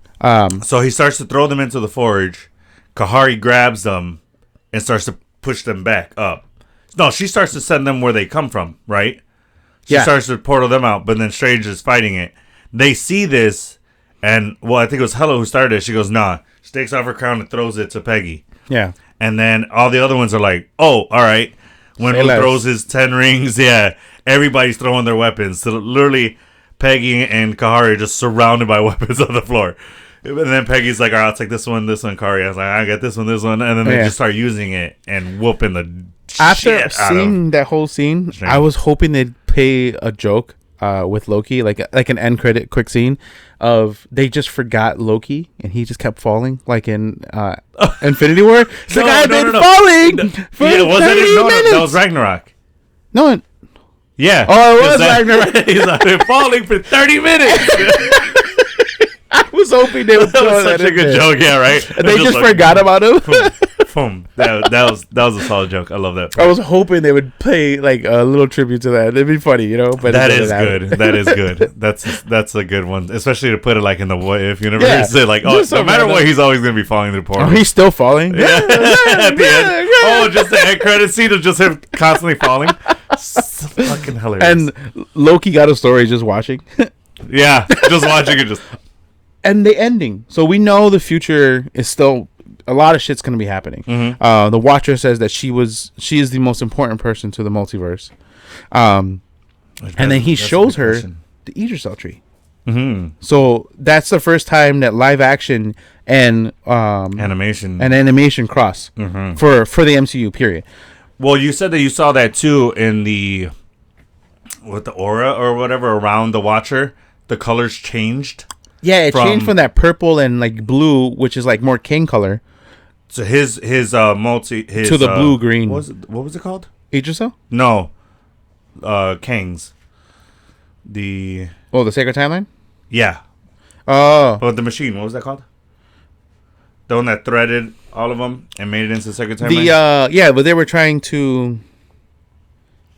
So he starts to throw them into the forge. Kahari grabs them and starts to push them back up. No, she starts to send them where they come from, right? She starts to portal them out, but then Strange is fighting it. They see this, and, well, I think it was Hela who started it. She goes, nah. She takes off her crown and throws it to Peggy. Yeah. And then all the other ones are like, oh, all right. When Wu throws his 10 rings, everybody's throwing their weapons. So literally, Peggy and Kahari are just surrounded by weapons on the floor. And then Peggy's like, all right, I'll take this one, Kahari. I was like, I got this one. And then they just start using it and whooping the After shit seeing that whole scene, Strange. I was hoping they'd play a joke with Loki, like an end credit quick scene of they just forgot Loki and he just kept falling, like in Infinity War. It's like, I've been falling for 30 minutes. That was Ragnarok. No. Yeah. Oh, it was Ragnarok. He's like, been falling for 30 minutes. I was hoping they would that was such a good joke, yeah, right? And they just forgot about him. Boom. That was a solid joke. I love that part. I was hoping they would play like a little tribute to that. It'd be funny, you know. But that is good. That is good. That's a good one, especially to put it like in the What If universe. Yeah. Like, oh, no matter what, he's always gonna be falling through portals. Oh, he's still falling. Yeah. At the end. Oh, just the end credit scene of just him constantly falling. So fucking hilarious. And Loki got a story just watching. Yeah, just watching it just. And the ending. So we know the future is still a lot of shit's gonna be happening. Mm-hmm. The Watcher says that she is the most important person to the multiverse. And then he shows her the Idris tree. Mm-hmm. So that's the first time that live action and animation cross for the MCU period. Well, you said that you saw that too in the aura or whatever around the Watcher. The colors changed. Yeah, it changed from that purple and like blue, which is like more King color. So his to the blue green. What was it called? Idrisil? No, Kang's. The Sacred Timeline. Yeah. Oh, but the machine. What was that called? The one that threaded all of them and made it into the Sacred Timeline. But they were trying to.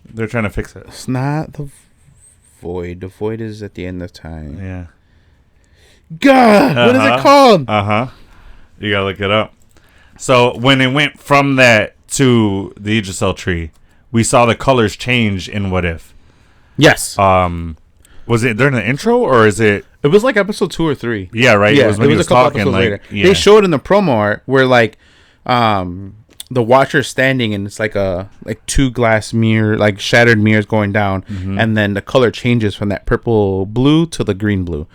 They're trying to fix it. It's not the Void. The Void is at the end of time. Yeah. God, what is it called? You gotta look it up. So when it went from that to the Idrisil tree, we saw the colors change in What If. Yes. Was it during the intro or is it? It was like episode 2 or 3. Yeah, right. Yeah, it was when he was a couple talking. episodes Like, later. They showed in the promo art where like, the Watcher standing and it's like two glass mirror, like shattered mirrors going down, and then the color changes from that purple blue to the green blue,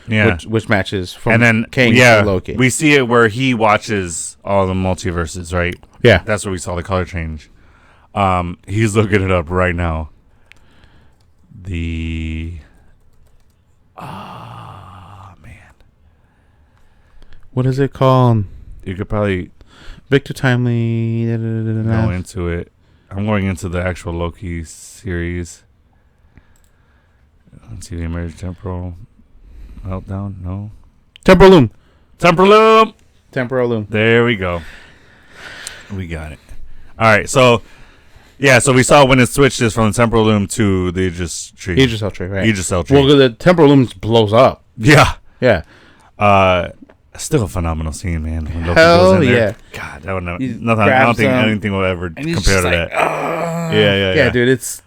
which matches from Kang to Loki. We see it where he watches all the multiverses, right? Yeah, that's where we saw the color change. He's looking it up right now. Man, what is it called? You could probably. Victor Timely. Go into it. I'm going into the actual Loki series. Let's see the emergent temporal meltdown. No. Temporal Loom. There we go. We got it. All right. So we saw when it switches from the temporal loom to the Idrisil tree. Right. Idrisil tree. Well, the temporal loom blows up. Yeah. Yeah. Still a phenomenal scene, man. When Loki Hell goes in there. yeah! God, that would nothing. I don't think anything will ever compare to that. Yeah, dude. It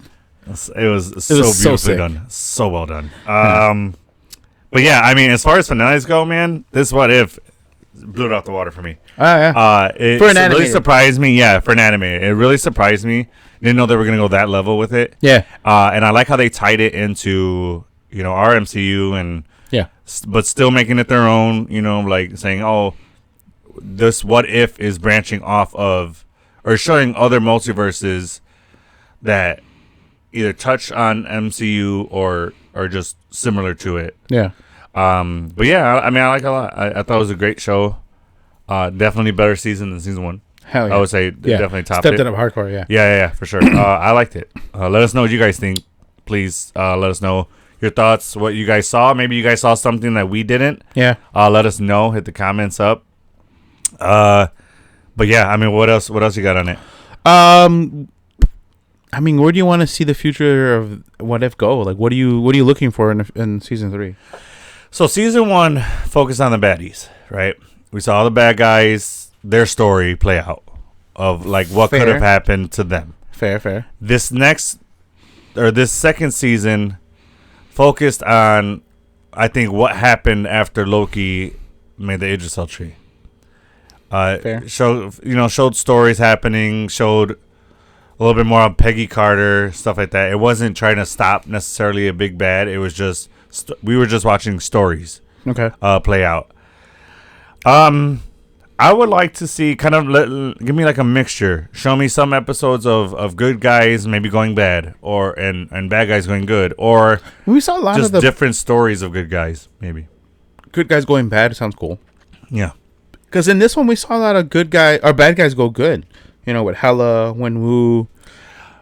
was so beautifully done, so well done. But yeah, I mean, as far as finales go, man, this What If blew it out the water for me. Oh yeah. It really surprised me. Yeah, for an anime, it really surprised me Didn't know they were gonna go that level with it. Yeah. And I like how they tied it into our MCU and but still making it their own. Like saying, oh, this what if is branching off of or showing other multiverses that either touch on MCU or just similar to it. Yeah. But yeah, I mean, I like it a lot. I thought it was a great show. Definitely better season than season 1. Hell yeah. I would say definitely topped Stepped it up hardcore, yeah. Yeah, for sure. I liked it. Let us know what you guys think. Please let us know your thoughts, what you guys saw. Maybe you guys saw something that we didn't. Yeah. Let us know. Hit the comments up. But yeah, I mean, what else you got on it? I mean, where do you want to see the future of What If go? Like, what are you looking for in season 3? So season 1 focused on the baddies, right? We saw the bad guys, their story play out of like what could have happened to them. Fair. This second season focused on, I think, what happened after Loki made the Yggdrasil tree. Showed stories happening, showed a little bit more on Peggy Carter, stuff like that. It wasn't trying to stop necessarily a big bad. It was just we were just watching stories play out. I would like to see give me like a mixture. Show me some episodes of good guys maybe going bad, and bad guys going good, or we saw a lot just of the different stories of good guys. Maybe good guys going bad sounds cool. Yeah, because in this one we saw a lot of good guy or bad guys go good. With Hela, Wenwu.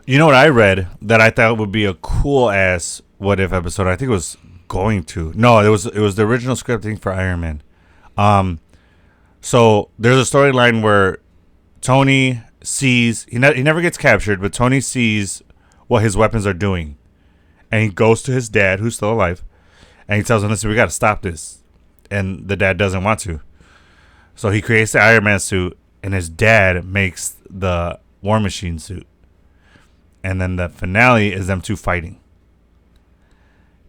You know what I read that I thought would be a cool ass What If episode? I think it was going to. No, it was the original script, I think, for Iron Man. So there's a storyline where Tony sees he never gets captured, but Tony sees what his weapons are doing, and he goes to his dad, who's still alive, and he tells him, "Listen, we got to stop this," and the dad doesn't want to. So he creates the Iron Man suit, and his dad makes the War Machine suit, and then the finale is them two fighting.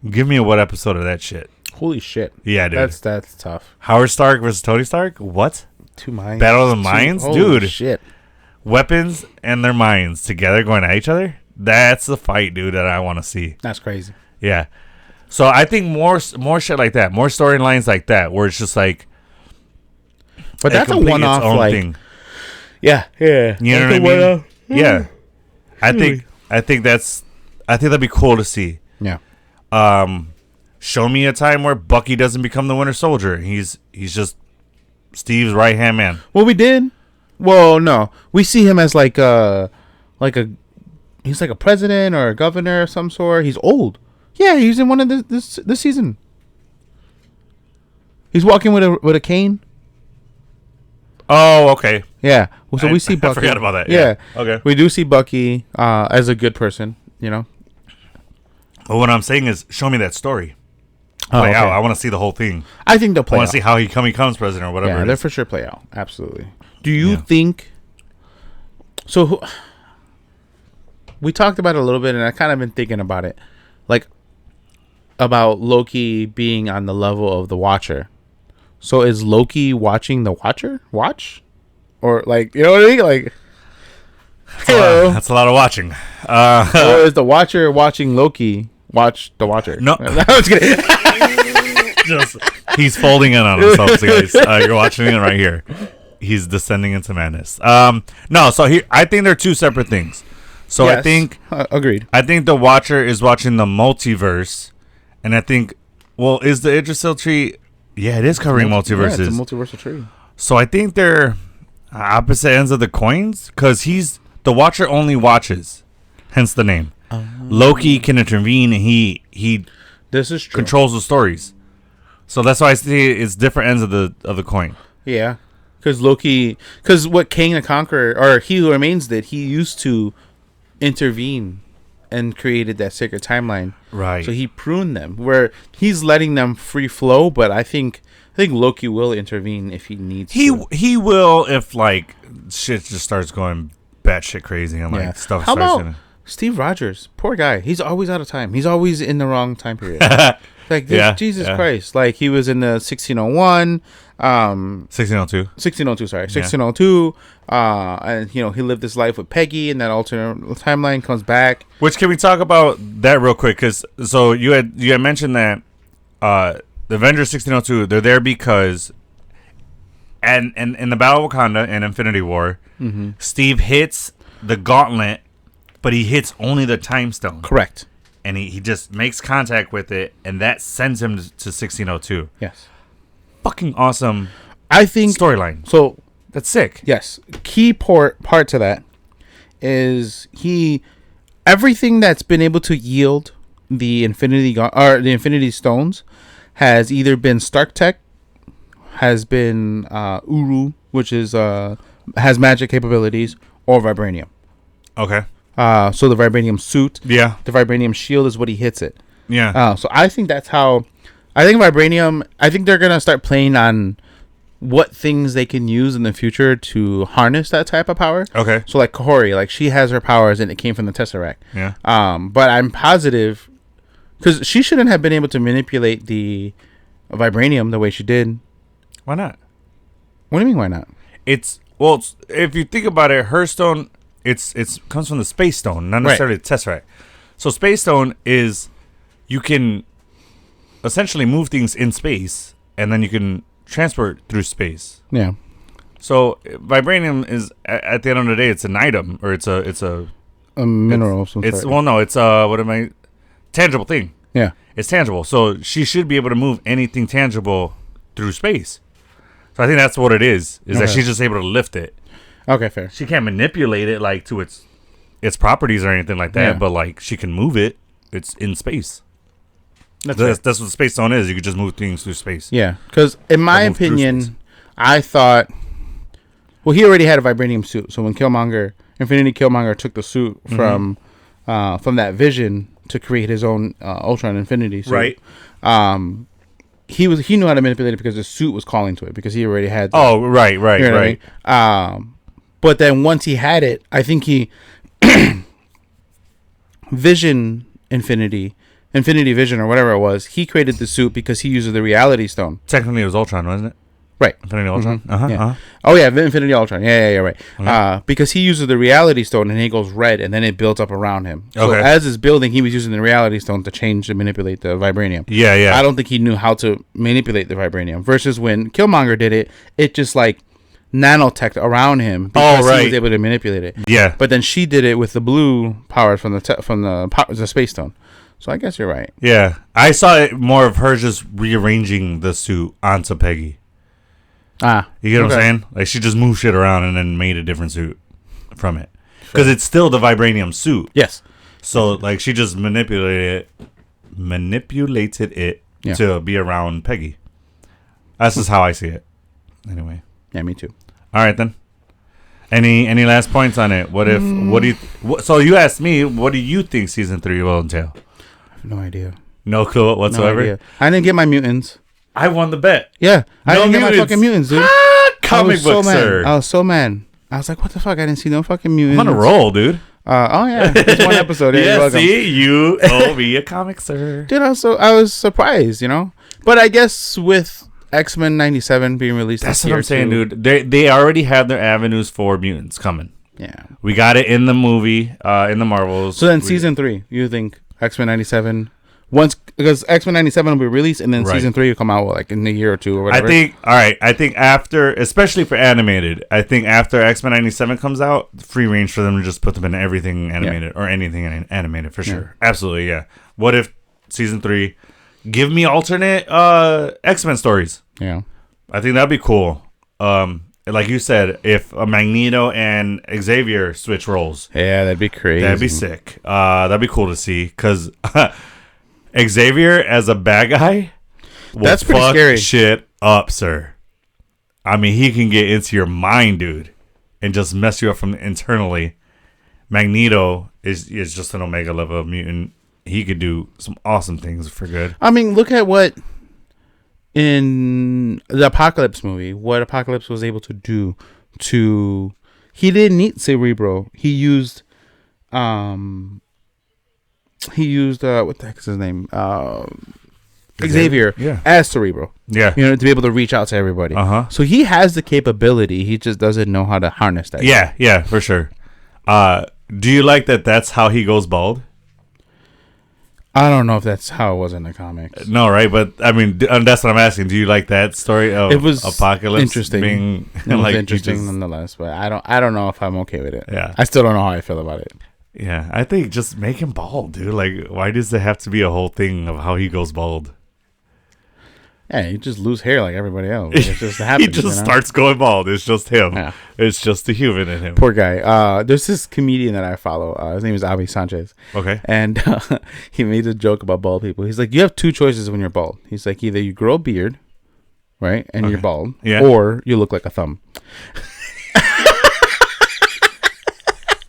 Give me a what episode of that shit. Holy shit. Yeah, dude. That's tough. Howard Stark versus Tony Stark? What? Two minds. Battle of the Minds? Dude. Shit. Weapons and their minds together going at each other? That's the fight, dude, that I want to see. That's crazy. Yeah. So I think more shit like that. More storylines like that where it's just like... But that's a one-off, like... Thing. Yeah. You know what I mean? Yeah. I think that'd be cool to see. Yeah. Show me a time where Bucky doesn't become the Winter Soldier. He's just Steve's right hand man. Well, we did. Well, no, we see him as he's like a president or a governor of some sort. He's old. Yeah, he's in one of this season. He's walking with a cane. Oh, okay. Yeah. So we see Bucky. I forgot about that. Yeah. Okay. We do see Bucky as a good person. Well, what I'm saying is, show me that story. Play out. I want to see the whole thing. I think they'll play out. I want to see how he becomes president or whatever. Yeah, they'll for sure play out. Absolutely. Do you think... So, we talked about it a little bit, and I kind of been thinking about it. Like, about Loki being on the level of the Watcher. So, is Loki watching the Watcher? Watch? Or, like, you know what I mean? Like... That's a lot of watching. Or is the Watcher watching Loki watch the Watcher? No. I was kidding. He's folding in on himself, guys. You're watching it right here. He's descending into madness. No, so here I think they're two separate things. So yes, I think agreed. I think the Watcher is watching the multiverse, and I think, well, is the Yggdrasil tree? Yeah, it is covering multiverses. Yeah, it's a multiversal tree. So I think they're opposite ends of the coins, because the Watcher only watches, hence the name. Loki can intervene, and he this is true. Controls the stories. So that's why I see it's different ends of the coin. Yeah, because what Kang the Conqueror or He Who Remains did, he used to intervene and created that sacred timeline. Right. So he pruned them where he's letting them free flow, but I think Loki will intervene if he needs to. He will if like shit just starts going batshit crazy and like stuff How starts about Steve Rogers? Poor guy. He's always out of time. He's always in the wrong time period. Like, Jesus Christ. Like, he was in the 1601. 1602. 1602, sorry. 1602. And, he lived his life with Peggy, and that alternate timeline comes back. Which, can we talk about that real quick? Because, so, you had mentioned that the Avengers 1602, they're there because... And in the Battle of Wakanda and Infinity War, Steve hits the gauntlet, but he hits only the time stone. Correct. And he just makes contact with it, and that sends him to 1602. Yes. Fucking awesome. I think storyline. So that's sick. Yes. Key part to that is everything that's been able to yield the Infinity Stones has either been Stark Tech, has been Uru, which is has magic capabilities, or vibranium. Okay. So the vibranium suit, the vibranium shield is what he hits it. Yeah. So I think that's how. I think vibranium. I think they're gonna start playing on what things they can use in the future to harness that type of power. Okay. So like Kahori, like she has her powers and it came from the Tesseract. Yeah. But I'm positive because she shouldn't have been able to manipulate the vibranium the way she did. Why not? What do you mean? Why not? If you think about it, her stone, it's comes from the space stone, not necessarily the Tesseract. So space stone is you can essentially move things in space, and then you can transport through space. Yeah. So vibranium is at the end of the day, it's an item, or it's a mineral of some sort. It's tangible thing. Yeah. It's tangible. So she should be able to move anything tangible through space. So I think that's what it is that she's just able to lift it. Okay, fair. She can't manipulate it like to its properties or anything like that, but like she can move it. It's in space. That's what the space stone is. You could just move things through space. Yeah, because in my opinion, I thought, he already had a vibranium suit. So when Infinity Killmonger took the suit from that Vision to create his own Ultron Infinity suit, right? He knew how to manipulate it because the suit was calling to it because he already had. Right. But then once he had it, I think he Vision Vision or whatever it was, he created the suit because he uses the Reality Stone. Technically, it was Ultron, wasn't it? Right. Infinity Ultron? Oh, yeah, Infinity Ultron. Yeah, right. Okay. Because he uses the Reality Stone and he goes red and then it builds up around him. So as it's building, he was using the Reality Stone to change and manipulate the vibranium. Yeah. I don't think he knew how to manipulate the vibranium. Versus when Killmonger did it, it just like nanotech around him because he was able to manipulate it. Yeah. But then she did it with the blue power from the Space Stone. So I guess you're right. Yeah. I saw it more of her just rearranging the suit onto Peggy. You get what I'm saying? Like she just moved shit around and then made a different suit from it. Because it's still the vibranium suit. Yes. So like she just manipulated it to be around Peggy. That's just how I see it. Anyway. Yeah, me too. All right then. Any last points on it? So you asked me, what do you think season 3 will entail? I have no idea. No clue whatsoever? No idea. I didn't get my mutants. I won the bet. Yeah, I didn't get my fucking mutants, dude. Comic book, sir. I was so mad. I was like, what the fuck? I didn't see no fucking mutants. I'm on a roll, dude. Yeah. It's one episode. Yeah, see? You owe me a comic, sir. Dude, I was surprised, But I guess with X-Men 97 being released that's what I'm saying, dude. They already have their avenues for mutants coming. Yeah. We got it in the movie, in the Marvels. So then season 3, you think X-Men 97... because X-Men 97 will be released, and then season 3 will come out like in a year or two or whatever. I think after, especially for animated, I think after X-Men 97 comes out, free range for them to just put them in everything animated or anything animated for sure. Absolutely, yeah. What if season 3 give me alternate X-Men stories? Yeah, I think that'd be cool. Like you said, if Magneto and Xavier switch roles, yeah, that'd be crazy. That'd be sick. That'd be cool to see because. Xavier as a bad guy that's pretty scary shit up, sir. I mean, he can get into your mind, dude, and just mess you up from internally. Magneto is just an Omega level mutant. He could do some awesome things for good. I mean, look at what in the Apocalypse movie, what Apocalypse was able to do he didn't need Cerebro. He used what the heck is his name? Xavier as Cerebro. Yeah. You know, to be able to reach out to everybody. So he has the capability. He just doesn't know how to harness that. Yeah, for sure. Do you like that that's how he goes bald? I don't know if that's how it was in the comics. No, right? But I mean, that's what I'm asking. Do you like that story of it was Apocalypse interesting. Being, it was interesting nonetheless, but I don't know if I'm okay with it. Yeah. I still don't know how I feel about it. Yeah, I think just make him bald, dude. Like, why does there have to be a whole thing of how he goes bald? Yeah, you just lose hair like everybody else. It just happens. He just starts going bald. It's just him. Yeah. It's just the human in him. Poor guy. There's this comedian that I follow. His name is Avi Sanchez. Okay. And he made a joke about bald people. He's like, you have two choices when you're bald. He's like, either you grow a beard, right, and you're bald, or you look like a thumb.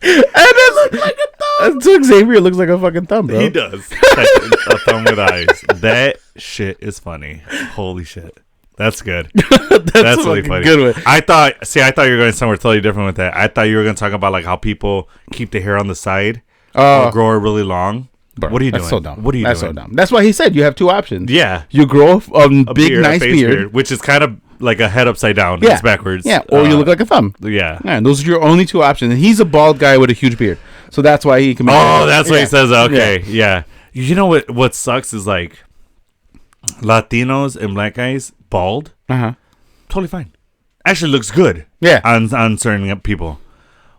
And it looks like a thumb. So Xavier looks like a fucking thumb, bro. He does. A thumb with eyes. That shit is funny. Holy shit. That's good. That's really funny. Good one. I thought you were going somewhere totally different with that. I thought you were going to talk about like how people keep the hair on the side or grow it really long. Bro, what are you doing? That's so dumb. What are you doing? That's so dumb. That's why he said you have two options. Yeah. You grow a big, beard, nice beard, which is kind of like a head upside down. Yeah. It's backwards. Yeah, or you look like a thumb. Yeah. Those are your only two options. And he's a bald guy with a huge beard. So that's why he can make that's what he says. Okay. Yeah. You know what sucks is like Latinos and black guys bald. Totally fine. Actually looks good. Yeah. On certain people.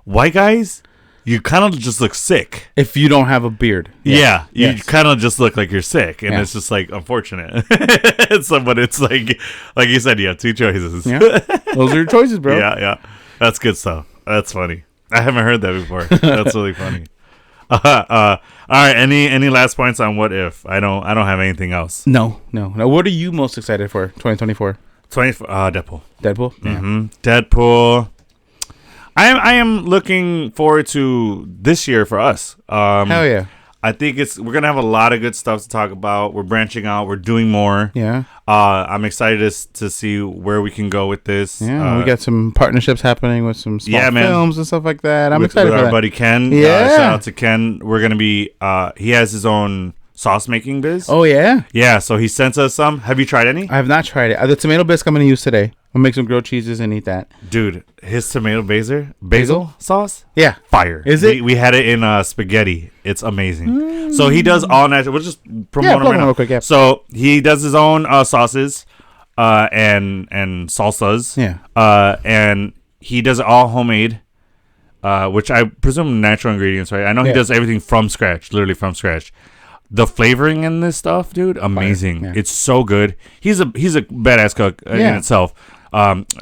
White guys, you kind of just look sick if you don't have a beard. Yeah, you kind of just look like you're sick, and it's just like unfortunate. But it's like you said, you have two choices. Yeah, those are your choices, bro. Yeah, that's good stuff. That's funny. I haven't heard that before. That's really funny. All right. Any last points on What If? I don't have anything else. No. What are you most excited for? 2024. Deadpool. Deadpool. Mm-hmm. Deadpool. I am looking forward to this year for us. Hell yeah. I think we're gonna have a lot of good stuff to talk about. We're branching out. We're doing more. Yeah. I'm excited to see where we can go with this. Yeah. We got some partnerships happening with some small films and stuff like that. I'm excited with for our buddy Ken. Yeah. Shout out to Ken. We're gonna be. He has his own sauce making biz. Oh yeah. Yeah. So he sent us some. Have you tried any? I have not tried it. The tomato bisque I'm gonna use today. I'll make some grilled cheeses and eat that. Dude, his tomato basil sauce? Yeah. Fire. Is it? We had it in spaghetti. It's amazing. So he does all natural. We'll just promote him right now. Real quick, yeah. So he does his own sauces and salsas. Yeah. And he does it all homemade, which I presume natural ingredients, right? I know he does everything from scratch, literally from scratch. The flavoring in this stuff, dude, amazing. Yeah. It's so good. He's a badass cook in itself.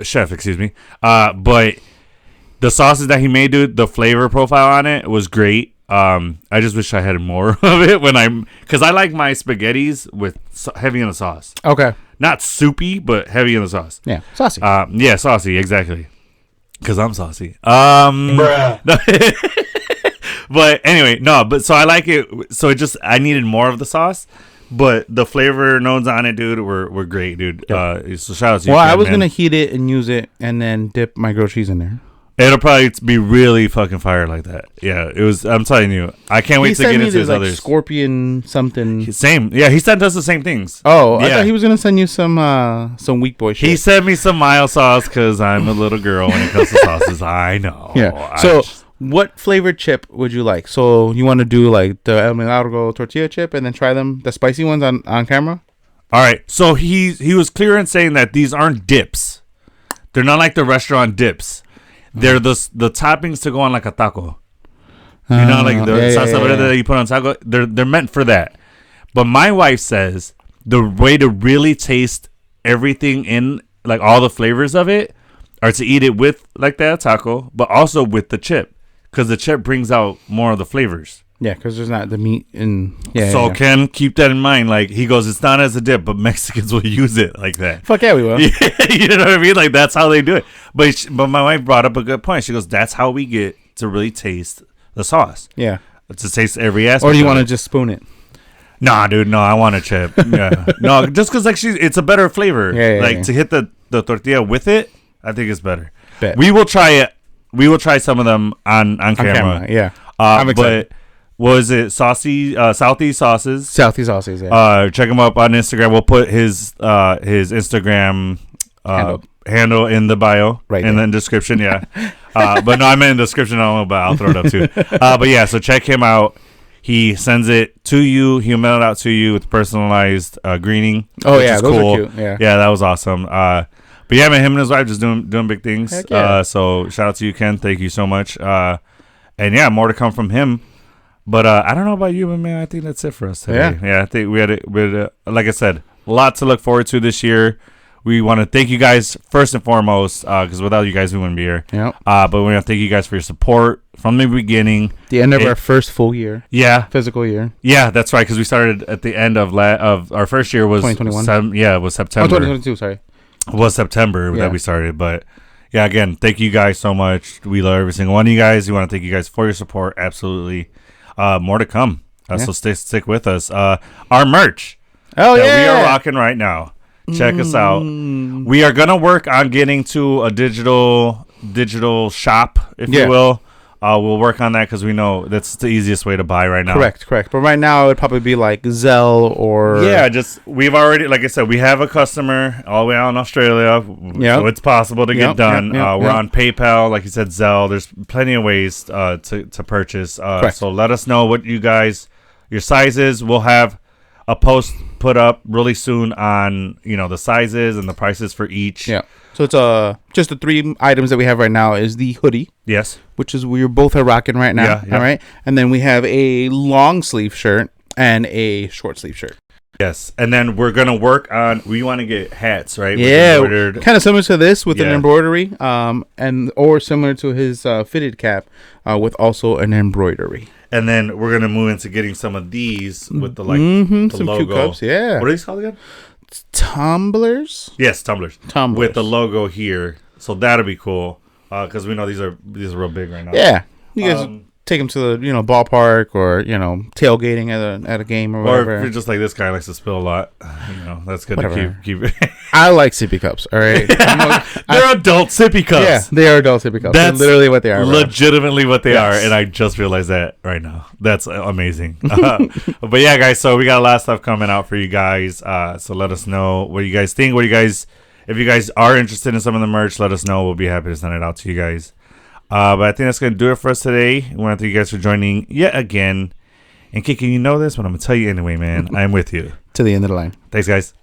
Chef, excuse me. But the sauces that he made, dude, the flavor profile on it was great. I just wish I had more of it because I like my spaghettis with heavy in the sauce. Okay. Not soupy, but heavy in the sauce. Yeah, saucy. Yeah, saucy, exactly. Because I'm saucy. But anyway, so I like it. So I needed more of the sauce. But the flavor notes on it, dude, were great, dude. Yep. So shout out to you. Well, I was gonna heat it and use it, and then dip my grilled cheese in there. It'll probably be really fucking fire like that. Yeah, it was. I'm telling you, I can't wait to get into his others. Scorpion something. Same. Yeah, he sent us the same things. Oh, I thought he was gonna send you some weak boy shit. He sent me some mild sauce because I'm a little girl when it comes to sauces. I know. Yeah. So. What flavored chip would you like? So you want to do like the El Milagro tortilla chip and then try the spicy ones on camera? All right. So he was clear in saying that these aren't dips. They're not like the restaurant dips. They're the toppings to go on like a taco. You know, like the salsa verde that you put on taco. They're meant for that. But my wife says the way to really taste everything in like all the flavors of it are to eat it with like that taco, but also with the chip. Because the chip brings out more of the flavors. Yeah, because there's not the meat in. So Ken, keep that in mind. Like he goes, it's not as a dip, but Mexicans will use it like that. Fuck yeah, we will. You know what I mean? Like that's how they do it. But my wife brought up a good point. She goes, that's how we get to really taste the sauce. Yeah, to taste every aspect. Or do you want to just spoon it? Nah, dude. No, I want a chip. Yeah, no, just because like it's a better flavor. To hit the tortilla with it, I think it's better. We will try it. We will try some of them on camera. Yeah. I'm excited. Was it Saucy Southeast Sauces? Southeast Sauces, yeah. Check him up on Instagram. We'll put his Instagram handle in the bio, right in the description. Yeah. But no, I meant in the description. I don't know, but I'll throw it up too. But yeah, so check him out. He sends it to you. He'll mail it out to you with personalized greeting. Oh yeah, those are cute. Yeah, that was awesome. But yeah, man, him and his wife just doing big things. Heck yeah. So shout out to you, Ken. Thank you so much. And yeah, more to come from him. But I don't know about you, but man, I think that's it for us today. Yeah, I think we had like I said, a lot to look forward to this year. We want to thank you guys first and foremost, because without you guys, we wouldn't be here. Yeah. But we want to thank you guys for your support from the beginning. The end of our first full year. Yeah. Physical year. Yeah, that's right. Because we started at the end of our first year was 2021. It was September. 2022. Sorry. It was September that we started, but yeah, again, thank you guys so much. We love every single one of you guys. We want to thank you guys for your support. Absolutely. More to come. So stick with us. Our merch. Oh yeah. We are rocking right now. Check us out. We are gonna work on getting to a digital shop, if you will. We'll work on that because we know that's the easiest way to buy right now. Correct. But right now it would probably be like Zelle or we've already, like I said, we have a customer all the way out in Australia, so it's possible to get done. We're on PayPal, like you said, Zelle. There's plenty of ways to purchase. So let us know what your sizes. We'll have a post put up really soon on the sizes and the prices for each. Yeah. So it's just the 3 items that we have right now is the hoodie. Yes. Which is we're both are rocking right now. Yeah. All right. And then we have a long sleeve shirt and a short sleeve shirt. Yes. And then we're gonna work on. We want to get hats, right? Yeah. Kind of similar to this with an embroidery, or similar to his fitted cap, with also an embroidery. And then we're gonna move into getting some of these with the some logo. cute cups. Yeah. What are these called again? Tumblers. Yes, tumblers. With the logo here, so that'll be cool. Because we know these are real big right now. Yeah, you guys take them to the ballpark or tailgating at a game or whatever. Or if you're just like this guy likes to spill a lot, that's good to keep. I like sippy cups. All right, they're adult sippy cups. Yeah, they are adult sippy cups. That's literally what they are. Legitimately what they are, and I just realized that right now. That's amazing. But yeah, guys, so we got a lot of stuff coming out for you guys. So let us know what you guys think. If you guys are interested in some of the merch, let us know. We'll be happy to send it out to you guys. But I think that's going to do it for us today. We want to thank you guys for joining yet again. And Kiki, you know this, but I'm going to tell you anyway, man. I'm with you. To the end of the line. Thanks, guys.